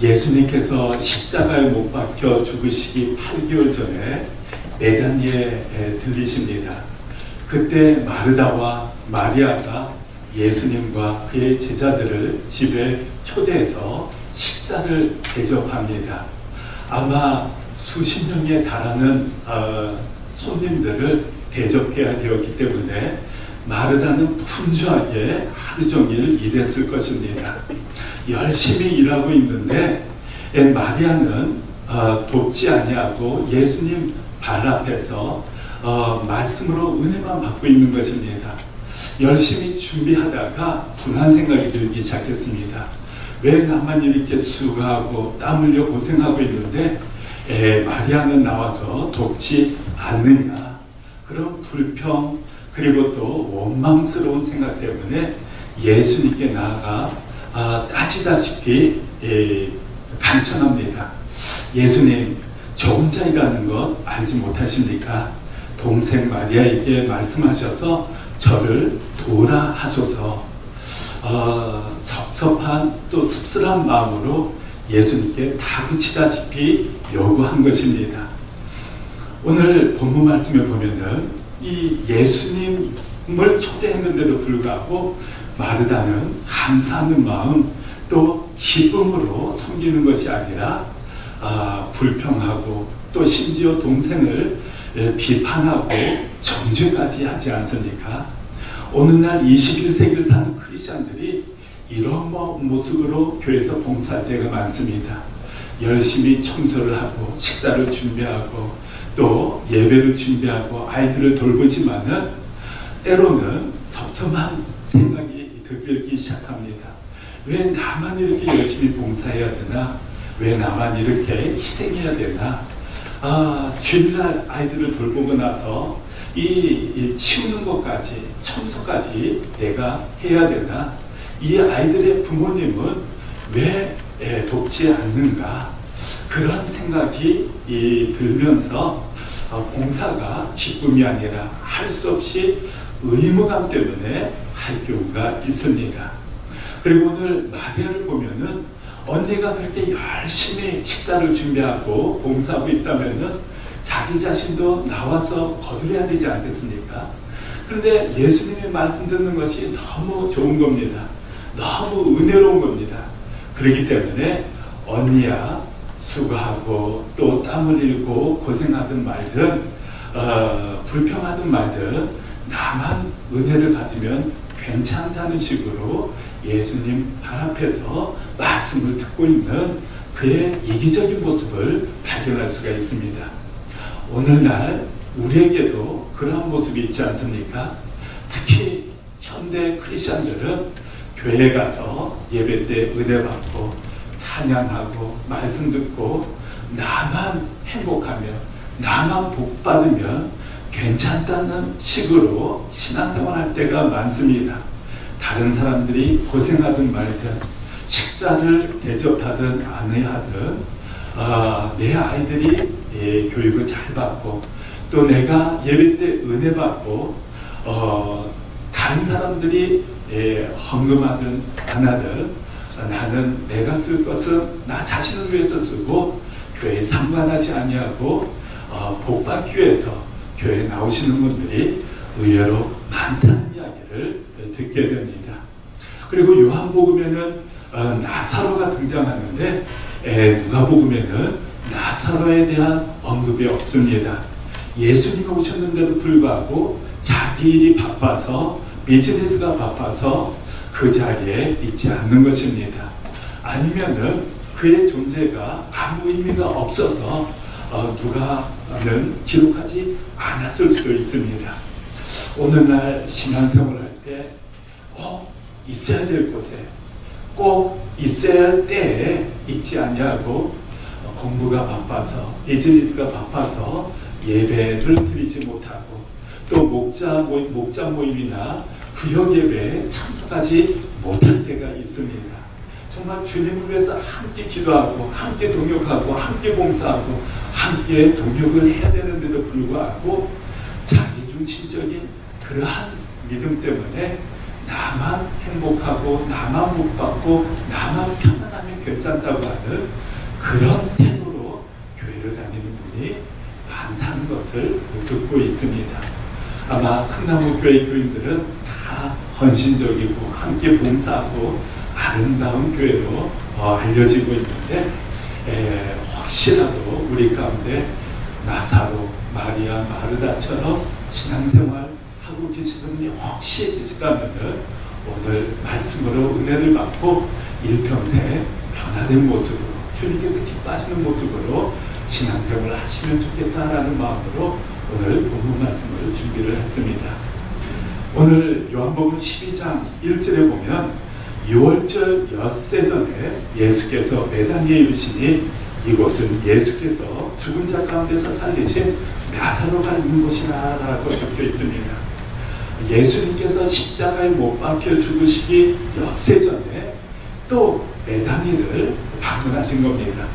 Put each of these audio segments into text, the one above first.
예수님께서 십자가에 못 박혀 죽으시기 8개월 전에 베다니에 들리십니다. 그때 마르다와 마리아가 예수님과 그의 제자들을 집에 초대해서 식사를 대접합니다. 아마 수십 명에 달하는 손님들을 대접해야 되었기 때문에 마르다는 분주하게 하루 종일 일했을 것입니다. 열심히 일하고 있는데 마리아는 돕지 아니하고 예수님 발 앞에서 말씀으로 은혜만 받고 있는 것입니다. 열심히 준비하다가 불안 생각이 들기 시작했습니다. 왜 나만 이렇게 수고하고 땀 흘려 고생하고 있는데 마리아는 나와서 돕지 않느냐, 그런 불평 그리고 또 원망스러운 생각 때문에 예수님께 나아가 따지다시피 간청합니다. 예수님, 저 혼자 일하는 것 알지 못하십니까? 동생 마리아에게 말씀하셔서 저를 도우라 하소서. 섭섭한 또 씁쓸한 마음으로 예수님께 다그치다시피 요구한 것입니다. 오늘 본문 말씀에 보면은 이 예수님을 초대했는데도 불구하고 마르다는 감사하는 마음 또 기쁨으로 섬기는 것이 아니라 불평하고 또 심지어 동생을 비판하고 정죄까지 하지 않습니까? 오늘날 21세기를 사는 크리스찬들이 이런 모습으로 교회에서 봉사할 때가 많습니다. 열심히 청소를 하고 식사를 준비하고 또 예배를 준비하고 아이들을 돌보지만은 때로는 섭섭한 생각이 들기 시작합니다. 왜 나만 이렇게 열심히 봉사해야 되나? 왜 나만 이렇게 희생해야 되나? 주일날 아이들을 돌보고 나서 이 치우는 것까지 청소까지 내가 해야 되나? 이 아이들의 부모님은 왜 돕지 않는가? 그런 생각이 들면서 봉사가 기쁨이 아니라 할 수 없이 의무감 때문에 할 경우가 있습니다. 그리고 오늘 마리아를 보면은 언니가 그렇게 열심히 식사를 준비하고 봉사하고 있다면은 자기 자신도 나와서 거두려야 되지 않겠습니까? 그런데 예수님의 말씀 듣는 것이 너무 좋은 겁니다. 너무 은혜로운 겁니다. 그렇기 때문에 언니야 수고하고 또 땀 흘리고 고생하든 말든 불평하든 말든 나만 은혜를 받으면 괜찮다는 식으로 예수님 발 앞에서 말씀을 듣고 있는 그의 이기적인 모습을 발견할 수가 있습니다. 오늘날 우리에게도 그러한 모습이 있지 않습니까? 특히 현대 크리스천들은 교회에 가서 예배 때 은혜 받고 찬양하고 말씀 듣고 나만 행복하며 나만 복 받으면 괜찮다는 식으로 신앙생활 할 때가 많습니다. 다른 사람들이 고생하든 말든 식사를 대접하든 안 하든 내 아이들이 교육을 잘 받고 또 내가 예배 때 은혜 받고 다른 사람들이 헌금하든 안 하든 나는 내가 쓸 것은 나 자신을 위해서 쓰고 교회에 상관하지 아니하고 복 받기 위해서 교회에 나오시는 분들이 의외로 많다는 이야기를 듣게 됩니다. 그리고 요한복음에는 나사로가 등장하는데 누가복음에는 나사로에 대한 언급이 없습니다. 예수님이 오셨는데도 불구하고 자기 일이 바빠서 비즈니스가 바빠서 그 자리에 있지 않는 것입니다. 아니면은 그의 존재가 아무 의미가 없어서 누가는 기록하지 않았을 수도 있습니다. 오늘날 신앙생활을 할 때 꼭 있어야 될 곳에 꼭 있어야 할 때에 있지 않냐고 공부가 바빠서 비즈니스가 바빠서 예배를 드리지 못하고 또 목자 모임이나 구역 예배에 참석하지 못할 때가 있습니다. 정말 주님을 위해서 함께 기도하고 함께 동역하고 함께 봉사하고 함께 동역을 해야 되는데도 불구하고 자기중심적인 그러한 믿음 때문에 나만 행복하고 나만 복 받고 나만 편안하게 하면 괜찮다고 하는 그런 태도로 교회를 다니는 분이 많다는 것을 듣고 있습니다. 아마 큰나무교회 교인들은 다 헌신적이고 함께 봉사하고 아름다운 교회로 알려지고 있는데, 혹시라도 우리 가운데 나사로, 마리아, 마르다처럼 신앙생활 하고 계시는 분이 혹시 계시다면 오늘 말씀으로 은혜를 받고 일평생 변화된 모습으로, 주님께서 기뻐하시는 모습으로 신앙생활을 하시면 좋겠다라는 마음으로 오늘 본문 말씀을 준비를 했습니다. 오늘 요한복음 12장 1절에 보면 6월절 엿새 전에 예수께서 베다니에 이르시니 이곳은 예수께서 죽은 자 가운데서 살리신 나사로가 있는 곳이라 라고 적혀 있습니다. 예수님께서 십자가에 못 박혀 죽으시기 엿새 전에 또 베다니를 방문하신 겁니다.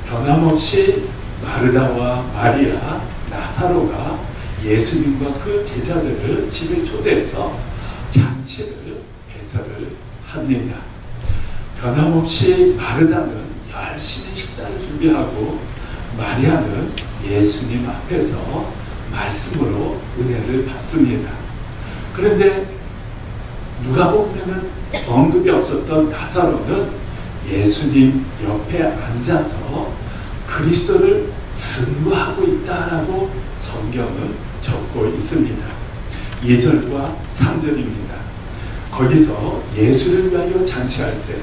변함없이 마르다와 마리아, 나사로가 예수님과 그 제자들을 집에 초대해서 잔치를 배설을 합니다. 변함없이 마르다는 열심히 식사를 준비하고 마리아는 예수님 앞에서 말씀으로 은혜를 받습니다. 그런데 누가복음에는 언급이 없었던 나사로는 예수님 옆에 앉아서 그리스도를 증거하고 있다라고 성경은 적고 있습니다. 2절과 3절입니다. 거기서 예수를 위하여 잔치할 때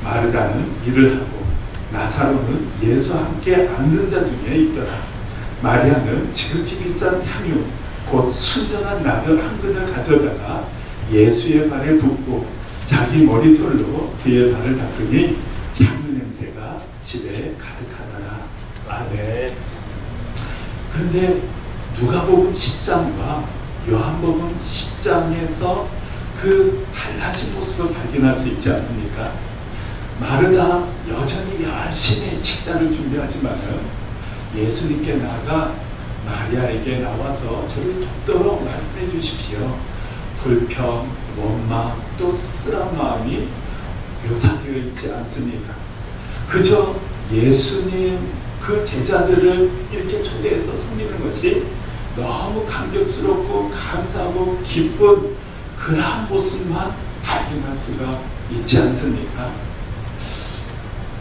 마르다는 일을 하고 나사로는 예수와 함께 앉은 자 중에 있더라. 마리아는 지극히 비싼 향유 곧 순전한 나들 한 근을 가져다가 예수의 발에 붓고 자기 머리털로 그의 발을 닦으니 향유 냄새가 집에 가득하더라. 아멘. 그런데 누가복음 10장과 요한복음 10장에서 그 달라진 모습을 발견할 수 있지 않습니까? 마르다 여전히 열심히 식사를 준비하지만 예수님께 나아가 마리아에게 나와서 저를 돕도록 말씀해 주십시오. 불평, 원망, 또 씁쓸한 마음이 묘사되어 있지 않습니다. 그저 예수님 그 제자들을 이렇게 초대해서 섬기는 것이 너무 감격스럽고 감사하고 기쁜 그러한 모습만 발견할 수가 있지 않습니까?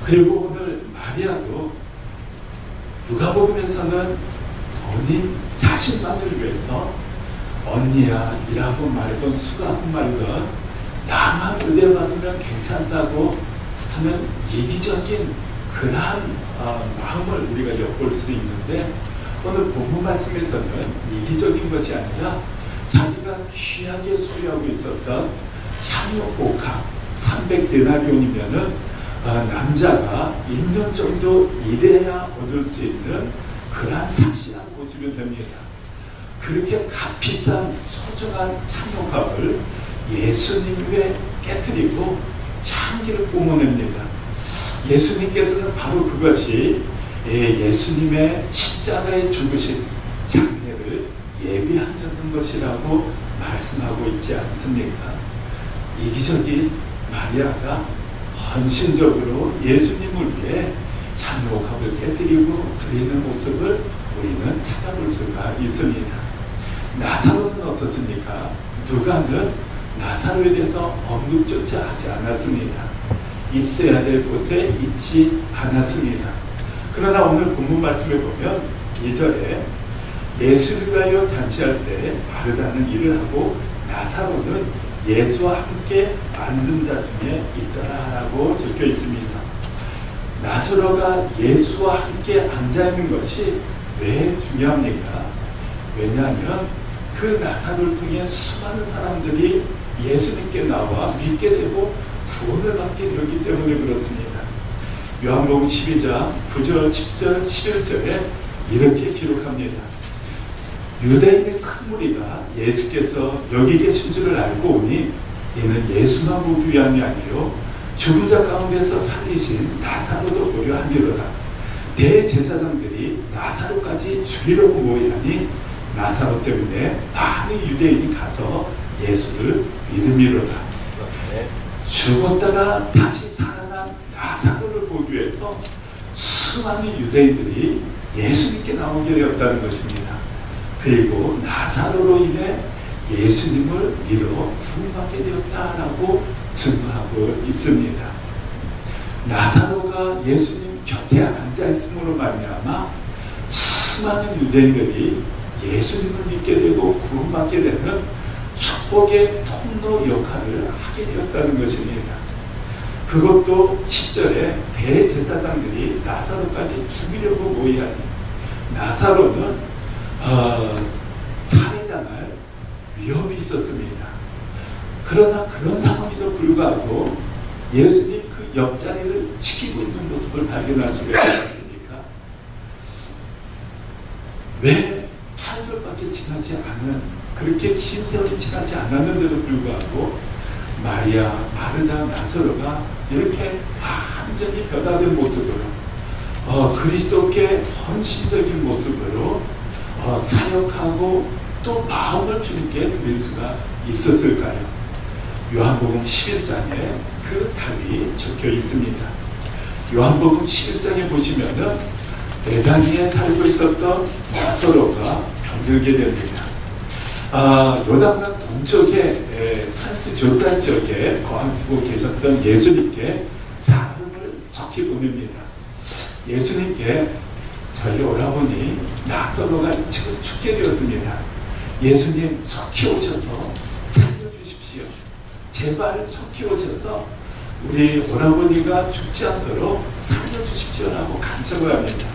그리고 오늘 마리아도 누가복음에서는 본인 자신만을 위해서 언니야 이라고 말건 수고하고 말건 나만 은혜 받으면 괜찮다고 하는 이기적인 그러한 마음을 우리가 엿볼 수 있는데, 오늘 본문 말씀에서는 이기적인 것이 아니라 자기가 귀하게 소유하고 있었던 향유 옥합 300데나리온이면은 남자가 1년 정도 일해야 얻을 수 있는 그러한 삭시라고 보시면 됩니다. 그렇게 값비싼 소중한 향유값을 예수님 위에 깨뜨리고 향기를 뿜어냅니다. 예수님께서는 바로 그것이 예수님의 십자가에 죽으신 장례를 예비하는 것이라고 말씀하고 있지 않습니까? 이기적인 마리아가 헌신적으로 예수님을 위해 향유값을 깨뜨리고 드리는 모습을 우리는 찾아볼 수가 있습니다. 나사로는 어떻습니까? 누가는 나사로에 대해서 언급조차 하지 않았습니다. 있어야 될 곳에 있지 않았습니다. 그러나 오늘 본문 말씀을 보면 2절에 예수를 위하여 잔치할 때 마르다는 일을 하고 나사로는 예수와 함께 앉은 자 중에 있더라라고 적혀 있습니다. 나사로가 예수와 함께 앉아 있는 것이 왜 중요합니까? 왜냐하면 그 나사로를 통해 수많은 사람들이 예수님께 나와 믿게 되고 구원을 받게 되었기 때문에 그렇습니다. 요한복음 12장 9절, 10절, 11절에 이렇게 기록합니다. 유대인의 큰 무리가 예수께서 여기 계신 줄을 알고 오니 이는 예수만 보기 위함이 아니요 죽은 자 가운데서 살리신 나사로도 보려 함이로라. 대제사장들이 나사로까지 죽이려고 모이하니 나사로 때문에 많은 유대인이 가서 예수를 믿음이로라. 죽었다가 다시 살아난 나사로를 보기 위해서 수많은 유대인들이 예수님께 나오게 되었다는 것입니다. 그리고 나사로로 인해 예수님을 믿어 구원받게 되었다라고 증거하고 있습니다. 나사로가 예수님 곁에 앉아 있음으로 말미암아 수많은 유대인들이 예수님을 믿게 되고 구원받게 되는 축복의 통로 역할을 하게 되었다는 것입니다. 그것도 10절에 대제사장들이 나사로까지 죽이려고 모이하니 나사로는 살해당할 위험이 있었습니다. 그러나 그런 상황에도 불구하고 예수님 그 옆자리를 지키고 있는 모습을 발견할 수가 있지 않습니까? 왜 8개월밖에 지나지 않은, 그렇게 긴 세월이 지나지 않았는데도 불구하고 마리아, 마르다, 나사로가 이렇게 완전히 변화된 모습으로 그리스도께 헌신적인 모습으로 사역하고 또 마음을 주님께 드릴 수가 있었을까요? 요한복음 11장에 그 답이 적혀 있습니다. 요한복음 11장에 보시면은 베다니에 살고 있었던 나사로가 병들게 됩니다. 요단강 동쪽에 트란스조르단 지역에 거하고 계셨던 예수님께 사람을 속히 보냅니다. 예수님께 저희 오라버니 나사로가 지금 죽게 되었습니다. 예수님 속히 오셔서 살려주십시오. 제발 속히 오셔서 우리 오라버니가 죽지 않도록 살려주십시오라고 간청을 합니다.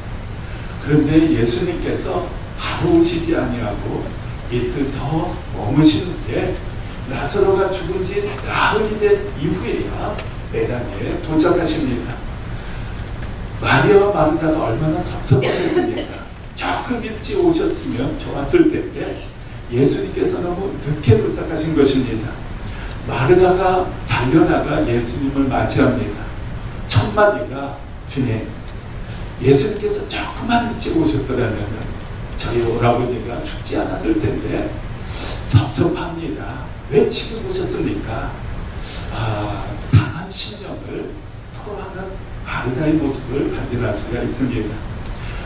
그런데 예수님께서 바로 오시지 아니하고 이틀 더 머무시는데 나사로가 죽은 지 나흘이 된 이후에야 베다니에 도착하십니다. 마리아와 마르다가 얼마나 섭섭했습니까? 조금 일찍 오셨으면 좋았을 텐데 예수님께서 너무 늦게 도착하신 것입니다. 마르다가 달려나가 예수님을 맞이합니다. 첫 마디가 주님, 예수님께서 조금만 일찍 오셨더라면 저희 오라버니가 죽지 않았을 텐데 섭섭합니다. 왜 지금 오셨습니까? 상한 신령을 토로하는 마르다의 모습을 발견할 수가 있습니다.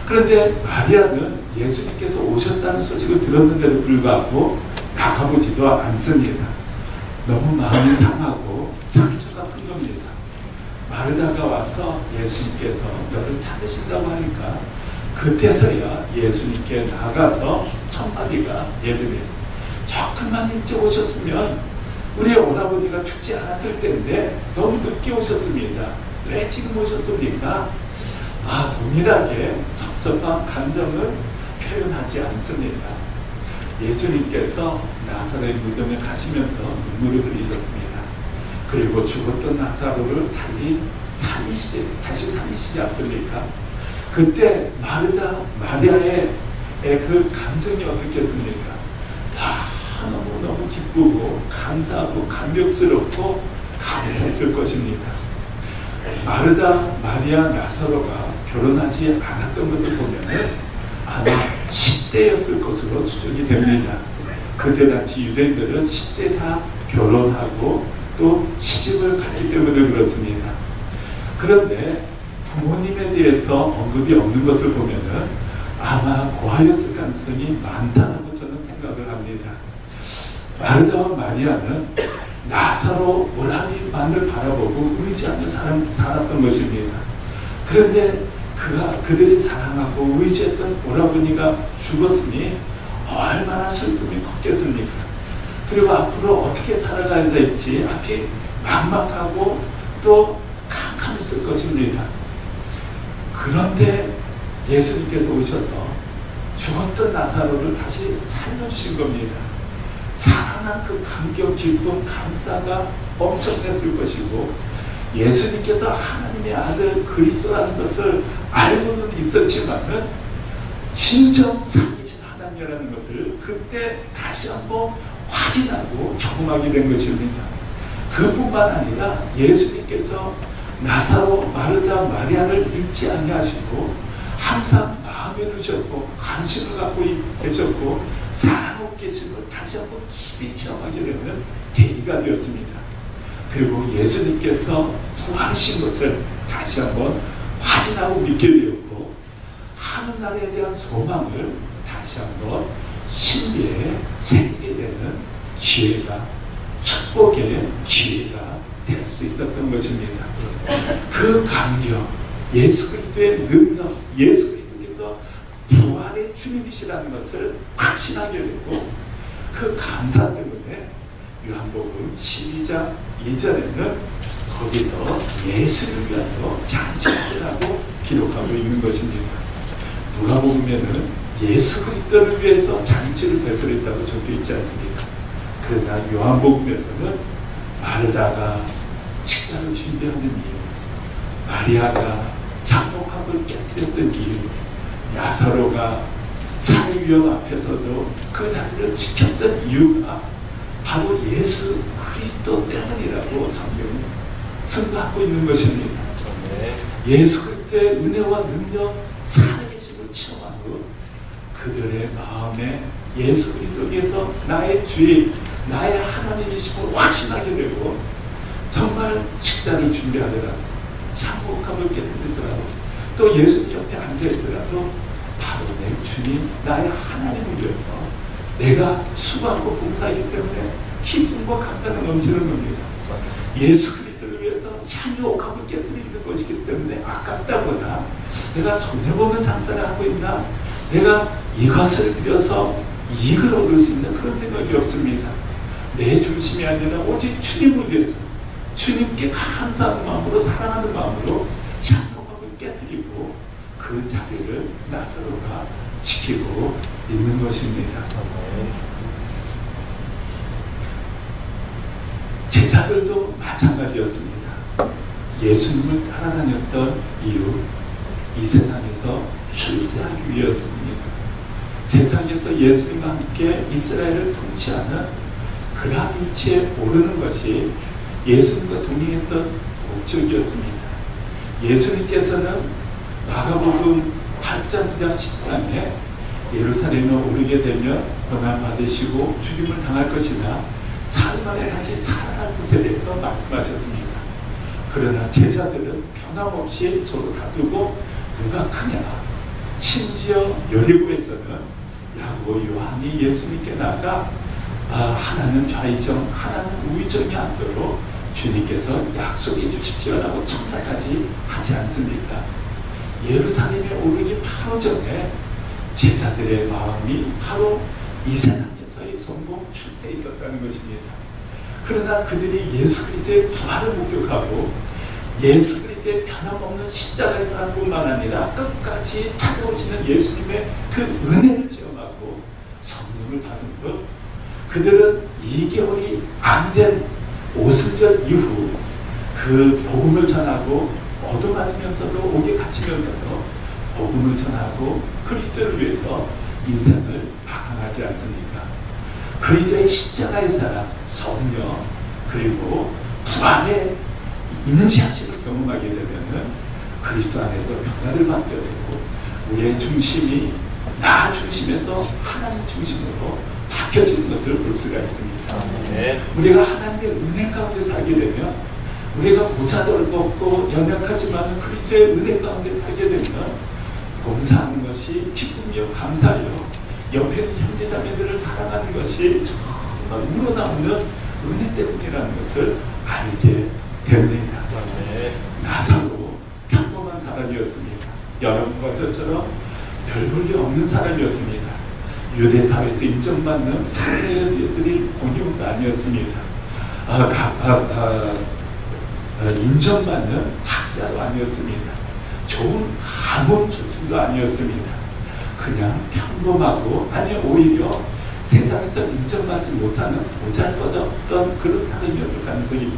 그런데 마리아는 예수님께서 오셨다는 소식을 들었는데도 불구하고 나가보지도 않습니다. 너무 마음이 상하고 상처가 큰 겁니다. 마르다가 와서 예수님께서 너를 찾으신다고 하니까 그때서야 예수님께 나가서 첫 마디가 예수님, 조금만 일찍 오셨으면 우리 오라버니가 죽지 않았을 텐데 너무 늦게 오셨습니다. 왜 지금 오셨습니까? 동일하게 섭섭한 감정을 표현하지 않습니다. 예수님께서 나사로의 무덤에 가시면서 눈물을 흘리셨습니다. 그리고 죽었던 나사로를 다시 살리시지 않습니까? 그때 마리아의 그 감정이 어떻겠습니까? 너무너무 기쁘고 감사하고 감격스럽고 감사했을 것입니다. 마리아, 나사로가 결혼하지 않았던 것을 보면 아마 10대였을 것으로 추정이 됩니다. 그때 당시 유대인들은 10대 다 결혼하고 또 시집을 갔기 때문에 그렇습니다. 그런데 부모님에 대해서 언급이 없는 것을 보면 아마 고아였을 가능성이 많다고 저는 생각을 합니다. 마르다와 마리아는 나사로 오라비만을 바라보고 의지하며 살았던 것입니다. 그런데 그들이 사랑하고 의지했던 오라버니가 죽었으니 얼마나 슬픔이 컸겠습니까? 그리고 앞으로 어떻게 살아가야 될지 앞이 막막하고 또 캄캄했을 것입니다. 그런데 예수님께서 오셔서 죽었던 나사로를 다시 살려주신 겁니다. 사랑한 그 감격, 기쁨, 감사가 엄청났을 것이고 예수님께서 하나님의 아들 그리스도라는 것을 알고는 있었지만은 진정 살리신 하나님이라는 것을 그때 다시 한번 확인하고 경험하게 된 것입니다. 그뿐만 아니라 예수님께서 나사로, 마르다, 마리아를 잊지 아니하시고 항상 마음에 두셨고 관심을 갖고 계셨고 사랑하고 계심을 다시 한번 깊이 체험하게 되는 계기가 되었습니다. 그리고 예수님께서 부활하신 것을 다시 한번 확인하고 믿게 되었고, 하늘나라에 대한 소망을 다시 한번 신비에 새기게 되는 기회가, 축복의 기회가 될 수 있었던 것입니다. 그 감격, 예수 그리스도의 능력, 예수 그리스도께서 부활의 주님이시라는 것을 확신하게 되고, 그 감사 때문에 요한복음 12장 2절에는 거기서 예수를 위하여 잔치하라고 기록하고 있는 것입니다. 누가복음에는 예수 그리스도를 위해서 잔치를 배설했다고 적혀 있지 않습니까? 그러나 요한복음에서는 마르다가 식사를 준비하는 이유, 마리아가 향목합을 깨뜨렸던 이유, 야사로가 사리위원 앞에서도 그 자리를 지켰던 이유가 바로 예수 그리스도 때문이라고 성경은 증거하고 있는 것입니다. 예수 그리스도의 은혜와 능력, 살아계심을 체험하고 그들의 마음에 예수 그리스도께서 나의 주인, 나의 하나님이심을 확신하게 되고, 정말 식사를 준비하더라도, 향목합을 깨뜨리더라도, 또 예수 곁에 앉아있더라도 바로 내 주님, 나의 하나님을 위해서 내가 수고하고 봉사하기 때문에 기쁨과 감사가 넘치는 겁니다. 예수 그리스도를 위해서 향목합을 깨뜨리는 것이기 때문에 아깝다거나 내가 손해보는 장사를 하고 있나, 내가 이것을 들여서 이익을 얻을 수 있는 그런 생각이 없습니다. 내 중심이 아니라 오직 주님을 위해서, 주님께 감사하는 마음으로, 사랑하는 마음으로 향목합을 깨뜨리고 그 자리를 나사로가 지키고 있는 것입니다. 제자들도 마찬가지였습니다. 예수님을 따라다녔던 이유, 이 세상에서 출세하기 위해였습니다. 세상에서 예수님과 함께 이스라엘을 통치하는 그러한 위치에 오르는 것이 예수님과 동행했던 목적이었습니다. 예수님께서는 마가복음 8장 9장 10장에 예루살렘에 오르게 되면 고난받으시고 죽임을 당할 것이나 사흘 만에 다시 살아날 것에 대해서 말씀하셨습니다. 그러나 제자들은 변함없이 서로 다투고 누가 크냐, 심지어 여리고에서는 야고 요한이 예수님께 나가 하나는 좌의정, 하나는 우의정이 않도록 주님께서 약속해 주십시오라고 청탁까지 하지 않습니까? 예루살렘에 오르기 바로 전에 제자들의 마음이 바로 이 세상에서의 성공 출세에 있었다는 것입니다. 그러나 그들이 예수 그리스도의 부활을 목격하고 예수 그리스도의 변함없는 십자가의 사랑뿐만 아니라 끝까지 찾아오시는 예수님의 그 은혜를 체험하고 성령을 받은 것, 그들은 2개월이 안 된 오순절 이후 그 복음을 전하고 얻어맞으면서도 옥에 갇히면서도 복음을 전하고 그리스도를 위해서 인생을 마감하지 않습니까? 그리스도의 십자가의 사랑, 성령, 그리고 부활의 임재하심을 경험하게 되면은 그리스도 안에서 변화를 받게 되고 우리의 중심이 나 중심에서 하나님 중심으로 바뀌어지는 것을 볼 수가 있습니다. 우리가 하나님의 은혜 가운데 살게 되면, 우리가 고사도 없고 연약하지만 그리스도의 은혜 가운데 살게 되면 봉사하는 것이 기쁨이요 감사요, 옆에 있는 형제자매들을 사랑하는 것이 정말 우러나오는 은혜 때문이라는 것을 알게 됩니다. 나사로 평범한 사람이었습니다. 여러분과 저처럼 별 볼 일 없는 사람이었습니다. 유대 사회에서 인정받는 사례들이 본인도 아니었습니다. 인정받는 학자도 아니었습니다. 좋은 가문 출신도 아니었습니다. 그냥 평범하고, 아니 오히려 세상에서 인정받지 못하는 보잘것없던 그런 사람이었을 가능성이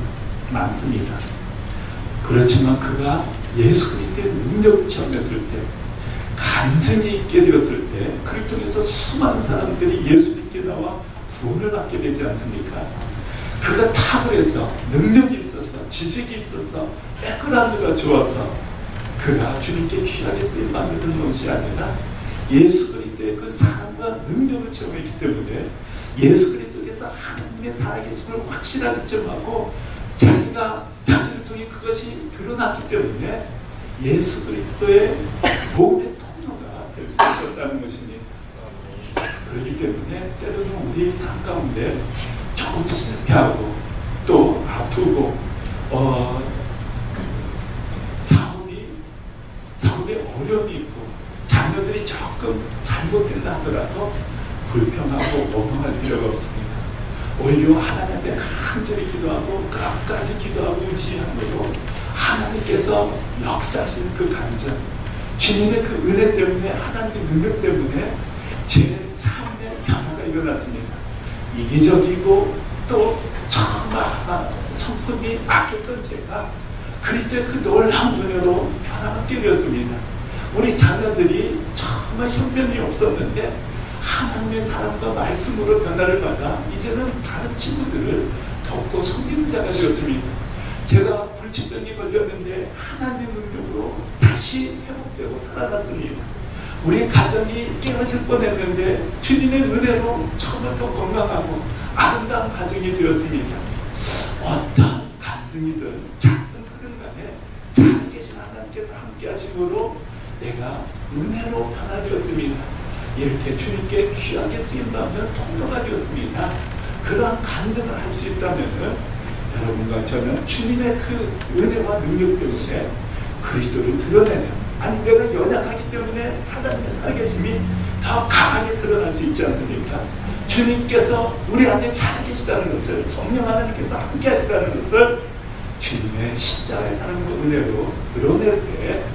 많습니다. 그렇지만 그가 예수 그리스도의 능력을 체험했을 때, 간증이 있게 되었을 때, 그를 통해서 수많은 사람들이 예수님께 나와 구원을 받게 되지 않습니까? 그가 탁월해서, 능력이 있어서, 지식이 있어서, 백그라운드가 좋아서 그가 주님께 귀하게 쓰임받는 것이 아니라 예수 그리스도의 그 사랑과 능력을 체험했기 때문에 예수 그리스도께서 하나님의 살아계심을 확실하게 체험하고 자기가 자기를 통해 분명히 그것이 드러났기 때문에 예수 그리스도의 복음의 통로가 될 수 있었다는 것입니다. 그렇기 때문에 때로는 우리 삶 가운데 조금 실패하고 또 아프고 사업에 어려움이 있고 자녀들이 조금 잘못된다 하더라도 불평하고 원망할 필요가 없습니다. 오히려 하나님 앞에 간절히 기도하고 끝까지 기도하고 의지함으로 하나님께서 역사하시는 그 감정, 주님의 그 은혜 때문에, 하나님의 능력 때문에 제 삶의 변화가 일어났습니다. 이기적이고 또 정말 성품이 악했던 제가 그리스도의 그 놀라운 은혜로 변화받게 되었습니다. 우리 자녀들이 정말 형편이 없었는데 하나님의 사랑과 말씀으로 변화를 받아 이제는 다른 친구들을 돕고 섬기는 자가 되었습니다. 제가 불치병이 걸렸는데 하나님의 능력으로 다시 회복되고 살아났습니다. 우리 가정이 깨어질 뻔했는데 주님의 은혜로 정말 더 건강하고 아름다운 가정이 되었습니다. 어떤 간증이든 작든 크든 간에 살아계신 하나님께서 함께 하심으로 내가 은혜로 변화되었습니다. 이렇게 주님께 귀하게 쓰인다면 통로가 되었습니다. 그러한 간증을 할 수 있다면 여러분과 저는 주님의 그 은혜와 능력 때문에 그리스도를 드러내는, 아니 내가 연약하기 때문에 하나님의 살아계심이 더 강하게 드러날 수 있지 않습니까? 주님께서 우리 안에 살아계시다는 것을, 성령 하나님께서 함께 하시다는 것을 주님의 십자가의 사랑과 은혜로 드러낼 때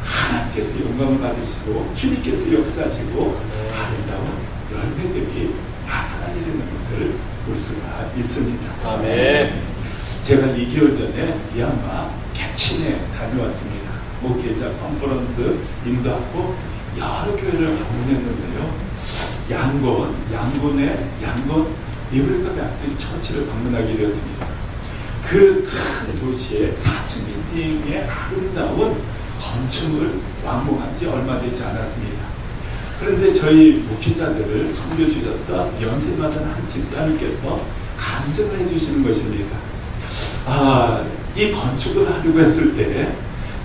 하나님께서 영광을 받으시고 주님께서 역사하시고 아름다운 열매들이 나타나게 되는 것을 볼 수가 있습니다. 아멘. 제가 2개월 전에 미얀마 개친에 다녀왔습니다. 목회자 컨퍼런스 인도하고 여러 교회를 방문했는데요. 양곤의 양곤 리브리카 베프티스트 처치를 방문하게 되었습니다. 그 큰 도시에 4층 빌딩의 아름다운 건축을 완공한 지 얼마 되지 않았습니다. 그런데 저희 목회자들을 섬겨주셨던 연세받은 한 집사님께서 간증을 해주시는 것입니다. 이 건축을 하려고 했을 때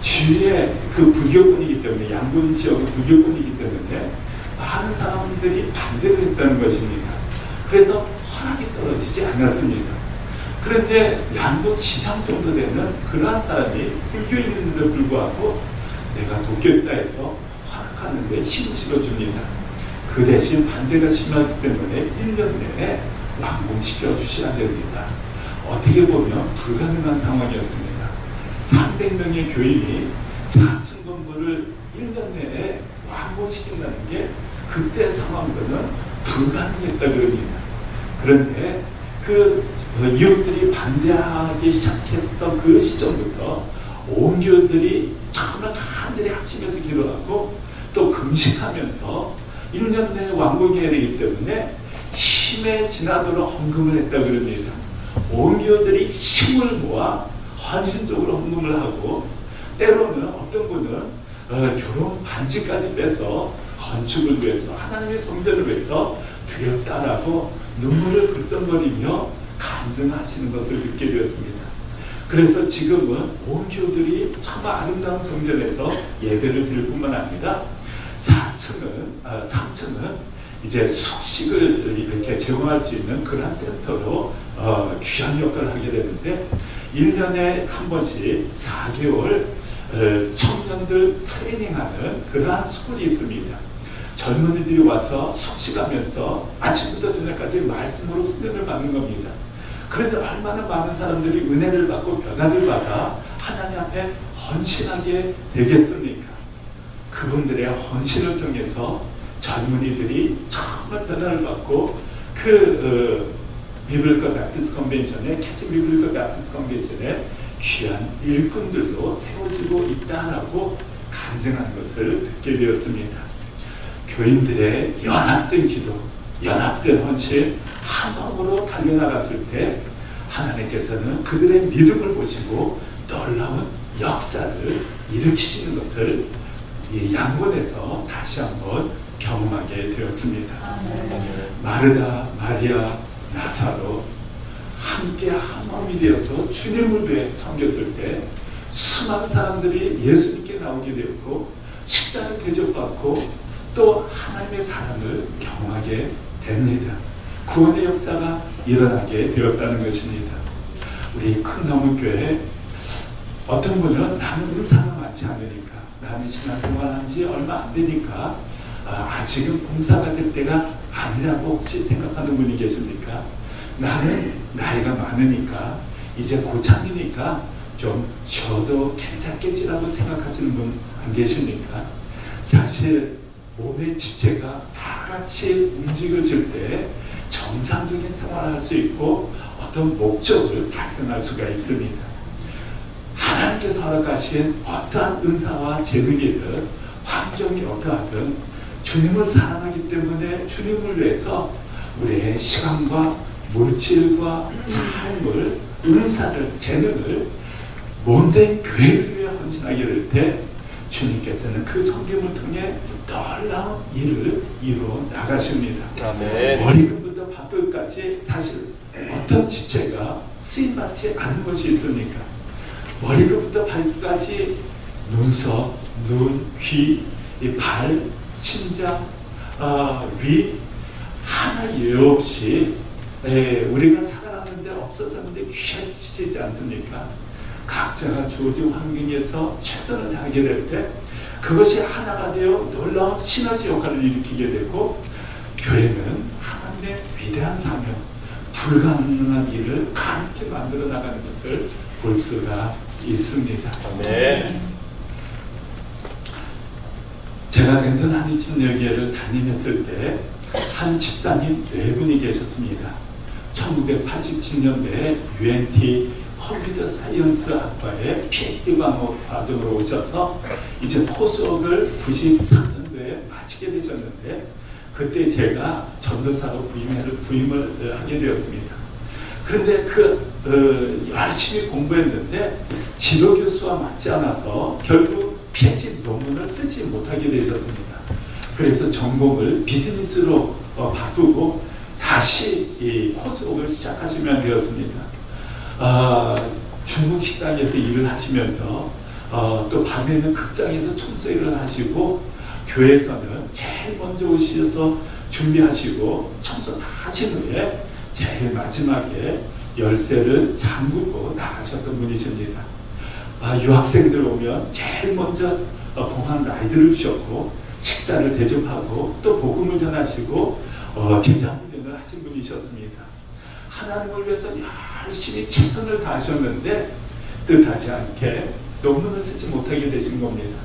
주위에 그 불교권이기 때문에, 양곤 지역의 불교권이기 때문에 많은 사람들이 반대를 했다는 것입니다. 그래서 허락이 떨어지지 않았습니다. 그런데 양곤 시장 정도 되는 그러한 사람이 불교인인데도 불구하고 내가 돕겠다 해서 허락하는데 힘을 실어줍니다. 그 대신 반대가 심하기 때문에 1년 내에 완공시켜 주셔야 됩니다. 어떻게 보면 불가능한 상황이었습니다. 300명의 교인이 4층 건물을 1년 내에 완공시킨다는 게 그때 상황으로는 불가능했다 그럽니다. 그런데 그 이웃들이 반대하기 시작했던 그 시점부터 온 교인들이 정말 간절히 합심해서 기도하고 또 금식하면서 1년 내에 완공해야 되기 때문에 힘에 지나도록 헌금을 했다 그럽니다. 온 교인들이 힘을 모아 헌신적으로 헌금을 하고, 때로는 어떤 분은 결혼 반지까지 빼서 건축을 위해서, 하나님의 성전을 위해서 드렸다라고 눈물을 글썽거리며 간증하시는 것을 듣게 되었습니다. 그래서 지금은 온 교들이 참 아름다운 성전에서 예배를 드릴 뿐만 아니라 3층은 이제 숙식을 이렇게 제공할 수 있는 그런 센터로 귀한 역할을 하게 되는데, 1년에 한 번씩 4개월 청년들 트레이닝하는 그러한 스쿨이 있습니다. 젊은이들이 와서 숙식하면서 아침부터 저녁까지 말씀으로 훈련을 받는 겁니다. 그런데 얼마나 많은 사람들이 은혜를 받고 변화를 받아 하나님 앞에 헌신하게 되겠습니까? 그분들의 헌신을 통해서 젊은이들이 정말 변화를 받고 비블리컬 베프티스트 컨벤션에, 캐치 비블리컬 베프티스트 컨벤션에 귀한 일꾼들도 세워지고 있다라고 간증한 것을 듣게 되었습니다. 교인들의 연합된 기도, 연합된 헌신, 한 마음으로 달려나갔을 때 하나님께서는 그들의 믿음을 보시고 놀라운 역사를 일으키시는 것을 이 양곤에서 다시 한번 경험하게 되었습니다. 마르다, 마리아, 나사로 함께 한 마음이 되어서 주님을 위해 섬겼을 때 수많은 사람들이 예수님께 나오게 되었고 식사를 대접받고 또 하나님의 사랑을 경험하게 됩니다. 구원의 역사가 일어나게 되었다는 것입니다. 우리 큰 나무교회 어떤 분은 나는 은사가 많지 않으니까, 나는 신앙생활한 지 얼마 안 되니까 아직은 봉사가 될 때가 아니라고 혹시 생각하는 분이 계십니까? 나는 나이가 많으니까 이제 고참이니까 좀 쉬어도 괜찮겠지라고 생각하시는 분 안 계십니까? 사실 몸의 지체가 다 같이 움직여질 때 정상적인 생활을 할 수 있고 어떤 목적을 달성할 수가 있습니다. 하나님께서 허락하신 어떠한 은사와 재능이든 환경이 어떠하든 주님을 사랑하기 때문에 주님을 위해서 우리의 시간과 물질과 삶을, 은사를, 재능을 몸된 교회를 위해 헌신하게 될 때 주님께서는 그 섬김을 통해 놀라운 일을 이루어 나가십니다. 아멘. 머리끝부터 발끝까지 사실 어떤 지체가 쓰임받지 않은 것이 있습니까? 머리끝부터 발끝까지 눈썹, 눈, 귀, 발, 심장, 위 하나 예 없이 우리가 살아가는데 없어서는데 귀하시지 않습니까? 각자가 주어진 환경에서 최선을 다하게 될 때 그것이 하나가 되어 놀라운 시너지 역할을 일으키게 되고 교회는 하나님의 위대한 사명, 불가능한 일을 가능하게 만들어 나가는 것을 볼 수가 있습니다. 아멘. 제가 랜던 한인침례교회를 담임했을 때 한 집사님 네 분이 계셨습니다. 1987년도에 UNT 컴퓨터 사이언스 학과에 PhD 과정으로 오셔서 이제 포스웍을 93년도에 마치게 되셨는데 그때 제가 전도사로 부임을 하게 되었습니다. 그런데 열심히 공부했는데 지도교수와 맞지 않아서 결국 PhD 논문을 쓰지 못하게 되셨습니다. 그래서 전공을 비즈니스로 바꾸고 다시 이 포스웍을 시작하시면 되었습니다. 중국 식당에서 일을 하시면서 또 밤에는 극장에서 청소 일을 하시고 교회에서는 제일 먼저 오셔서 준비하시고 청소 다 하신 후에 제일 마지막에 열쇠를 잠그고 나가셨던 분이십니다. 유학생들 오면 제일 먼저 공항 라이드를 주셨고 식사를 대접하고 또 복음을 전하시고 제자훈련을 하신 분이셨습니다. 하나님을 위해서 열심히 최선을 다하셨는데 뜻하지 않게 논문을 쓰지 못하게 되신 겁니다.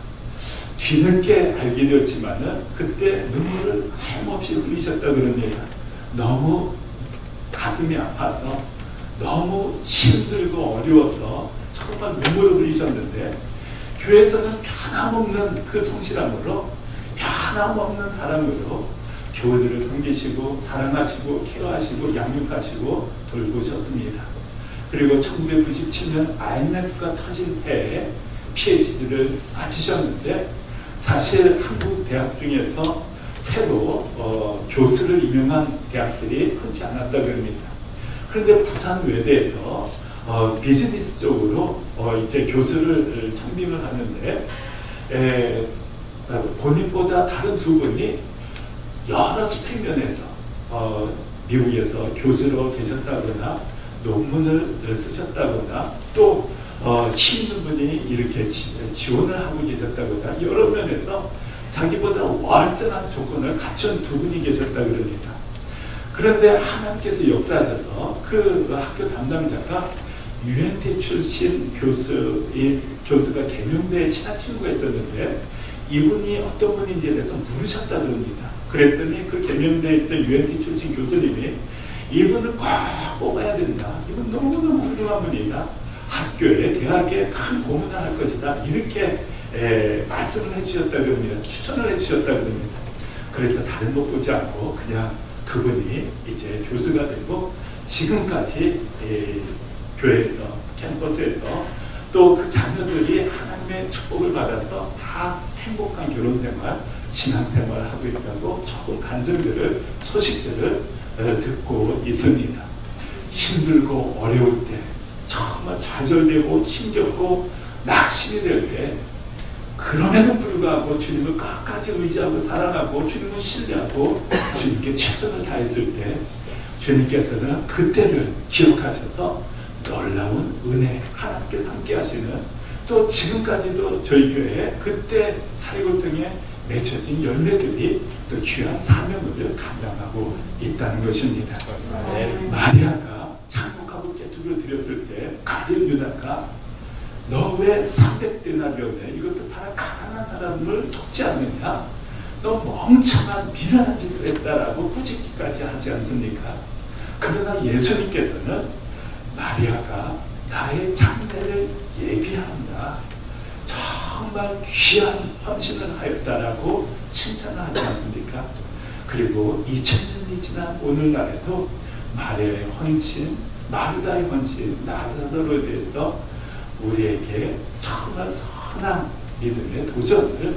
뒤늦게 알게 되었지만은 그때 눈물을 하염없이 흘리셨다고 그럽니다. 너무 가슴이 아파서 너무 힘들고 어려워서 정말 눈물을 흘리셨는데 교회에서는 변함없는 그 성실함으로 변함없는 사랑으로 교우들을 섬기시고 사랑하시고 케어하시고 양육하시고 돌보셨습니다. 그리고 1997년 IMF가 터진 해에 PhD를 마치셨는데 사실 한국 대학 중에서 새로 교수를 임명한 대학들이 흔치 않았다고 합니다. 그런데 부산 외대에서 비즈니스 쪽으로 이제 교수를 청빙을 하는데 본인보다 다른 두 분이 여러 스펙면에서 미국에서 교수로 계셨다거나 논문을 쓰셨다거나 또 힘있는 분이 이렇게 지원을 하고 계셨다거나 여러 면에서 자기보다 월등한 조건을 갖춘 두 분이 계셨다고 합니다. 그런데 하나님께서 역사하셔서 그 학교 담당자가 UNT 출신 교수가 개명대에 친한 친구가 있었는데 이분이 어떤 분인지에 대해서 물으셨다고 합니다. 그랬더니 그 개명대에 있던 UNT 출신 교수님이 이분을 꼭 뽑아야 된다. 이분 너무너무 훌륭한 분이다. 학교에 대학에 큰 공헌을 할 것이다. 이렇게 말씀을 해주셨다고 합니다. 추천을 해주셨다고 합니다. 그래서 다른 것 보지 않고 그냥 그분이 이제 교수가 되고 지금까지 교회에서 캠퍼스에서 또 그 자녀들이 하나님의 축복을 받아서 다 행복한 결혼생활, 신앙생활을 하고 있다고 좋은 간증들을 소식들을 듣고 있습니다. 힘들고 어려울 때, 정말 좌절되고 힘겹고 낙심이 될 때, 그럼에도 불구하고 주님을 끝까지 의지하고 사랑하고 주님을 신뢰하고 주님께 최선을 다했을 때, 주님께서는 그때를 기억하셔서 놀라운 은혜, 하나님께서 함께 하시는, 또 지금까지도 저희 교회에 그때 사리고통에 맺혀진 열매들이 또 귀한 사명을 감당하고 있다는 것입니다. 마리아가 향목하고 깨뚜기를 드렸을 때 가룟 유다가 너 왜 300데나리온에 이것을 팔아 가난한 사람을 돕지 않느냐? 너 멍청한 미련한 짓을 했다라고 꾸짖기까지 하지 않습니까? 그러나 예수님께서는 마리아가 나의 장래를 예비한다, 정말 귀한 헌신을 하였다라고 칭찬하지 않습니까? 그리고 2000년이 지난 오늘날에도 마리아의 헌신, 마르다의 헌신, 나사로에 대해서 우리에게 정말 선한 믿음의 도전을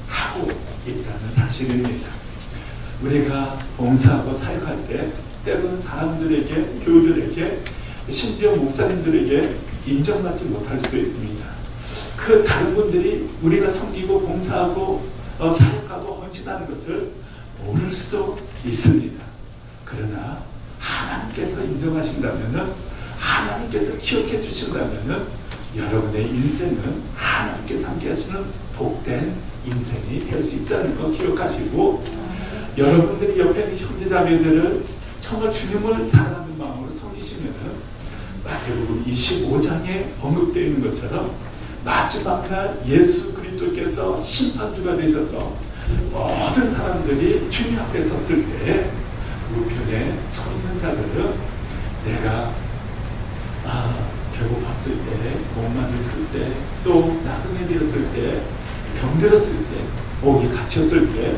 하고 있다는 사실입니다. 우리가 봉사하고 사역할 때 때로는 사람들에게, 교우들에게, 심지어 목사님들에게 인정받지 못할 수도 있습니다. 그 다른 분들이 우리가 섬기고 봉사하고 사역하고 헌신하는 것을 모를 수도 있습니다. 그러나 하나님께서 인정하신다면, 하나님께서 기억해 주신다면 여러분의 인생은 하나님께서 함께 하시는 복된 인생이 될 수 있다는 거 기억하시고, 여러분들이 옆에 있는 형제자매들을 정말 주님을 사랑하는 마음으로 섬기시면은 마태복음 25장에 언급되어 있는 것처럼 마지막 날 예수 그리스도께서 심판주가 되셔서 모든 사람들이 주님 앞에 섰을 때 우편에 서 있는 자들은 내가 배고팠을 때, 목마르었을 때, 또 나그네 되었을 때, 병들었을 때, 목이 갇혔을 때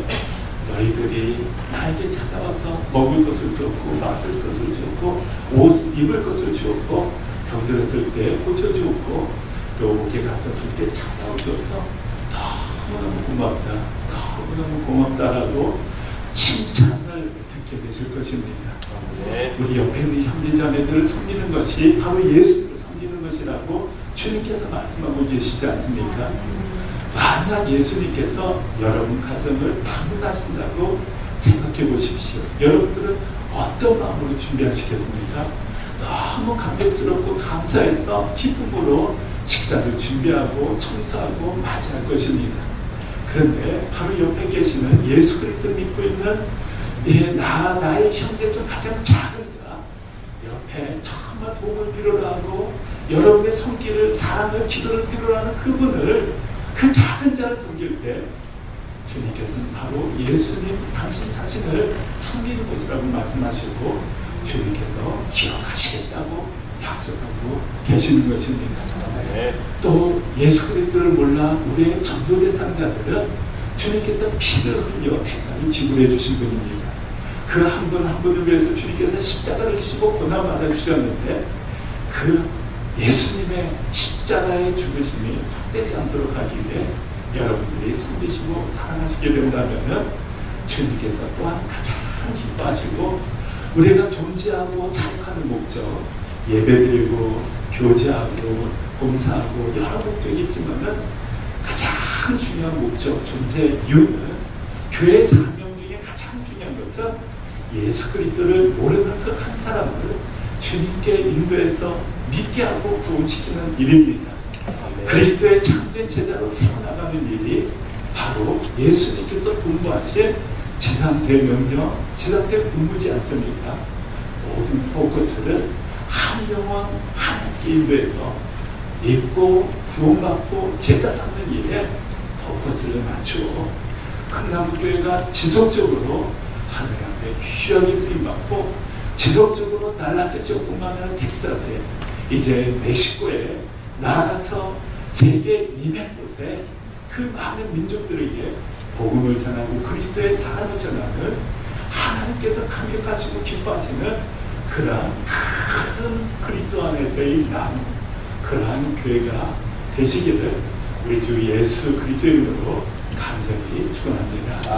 너희들이 나에게 찾아와서 먹을 것을 주었고 마실 것을 주었고 옷 입을 것을 주었고 병들었을 때 고쳐주었고 또 목에 갇혔을 때 찾아와 주어서 너무너무 고맙다, 너무너무 고맙다라고 칭찬을 듣게 되실 것입니다. 우리 옆에 있는 형제자매들을 섬기는 것이 바로 예수를 섬기는 것이라고 주님께서 말씀하고 계시지 않습니까? 만약 예수님께서 여러분 가정을 방문하신다고 생각해 보십시오. 여러분들은 어떤 마음으로 준비하시겠습니까? 너무 감격스럽고 감사해서 기쁨으로 식사를 준비하고 청소하고 맞이할 것입니다. 그런데 바로 옆에 계시는 예수 그리스도를 믿고 있는 나의 형제 중 가장 작은 자, 옆에 정말 도움을 필요로 하고 여러분의 손길을, 사랑을, 기도를 필요로 하는 그분을, 그 작은 자를 섬길 때 주님께서는 바로 예수님 당신 자신을 섬기는 것이라고 말씀하시고 주님께서 기억하시겠다고 약속하고 계시는 것입니다. 또 예수 그리스도를 몰라 우리의 전도 대상자들은 주님께서 피를 흘려 대가를 지불해 주신 분입니다. 그 한 분 한 분을 위해서 주님께서 십자가를 지시고 고난 받아 주셨는데 그 예수님의 십자가의 죽으심이 헛되지 않도록 하기 위해 여러분들이 섬기시고 사랑하시게 된다면 주님께서 또한 가장 기뻐하시고, 우리가 존재하고 사역하는 목적, 예배드리고 교제하고 봉사하고 여러 목적이 있지만은 가장 중요한 목적, 존재 이유는, 교회 사명 중에 가장 중요한 것은 예수 그리스도를 모르는 그 한 사람을 주님께 인도해서 믿게 하고 구원시키는 일입니다. 그리스도의 참된 제자로 세워나가는 일이 바로 예수님께서 분부하신 지상 대명령, 지상 대분부지 않습니까? 모든 포커스를 한 영혼 하나님께 인도해서 믿고 구원받고 제자 삼는 일에 포커스를 맞추고 큰나무교회가 지속적으로 하늘 앞에 귀하게 쓰임받고 지속적으로 달라스 지역뿐만 아니라 텍사스에, 이제 멕시코에 나아가서 세계 200곳에 그 많은 민족들에게 복음을 전하고 그리스도의 사랑을 전하는, 하나님께서 감격하시고 기뻐하시는 그러한 큰 그리스도 안에서의 나눔, 그러한 교회가 되시기를 우리 주 예수 그리스도의 이름으로 간절히 축원합니다.